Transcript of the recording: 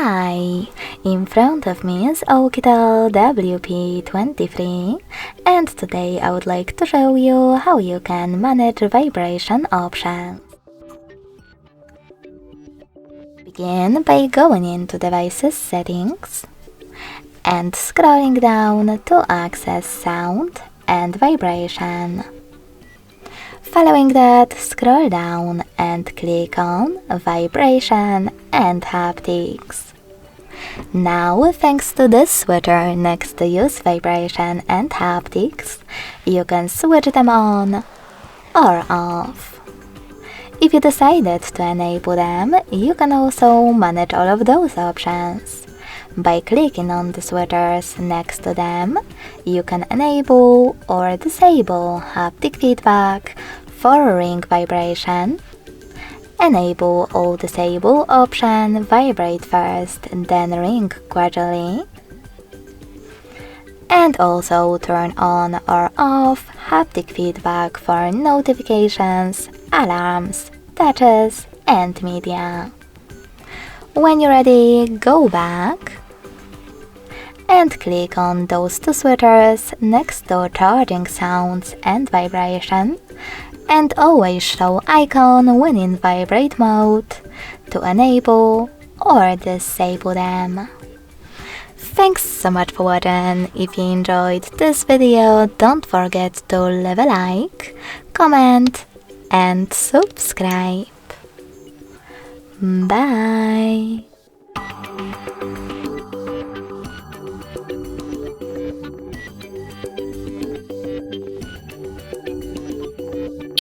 Hi! In front of me is OUKITEL WP23, and today I would like to show you how you can manage vibration options. Begin by going into Devices Settings and scrolling down to access Sound and Vibration. Following that, scroll down and click on Vibration and Haptics. Now, thanks to this switcher next to Use Vibration and Haptics, you can switch them on or off. If you decided to enable them, you can also manage all of those options. By clicking on the switchers next to them, you can enable or disable haptic feedback for ring vibration, enable or disable option vibrate first then ring gradually, and also turn on or off haptic feedback for notifications, alarms, touches, and media. When you're ready, go back and click on those two switchers next to charging sounds and vibration, and always show icon when in vibrate mode to enable or disable them. Thanks so much for watching. If you enjoyed this video, don't forget to leave a like, comment and subscribe. Bye!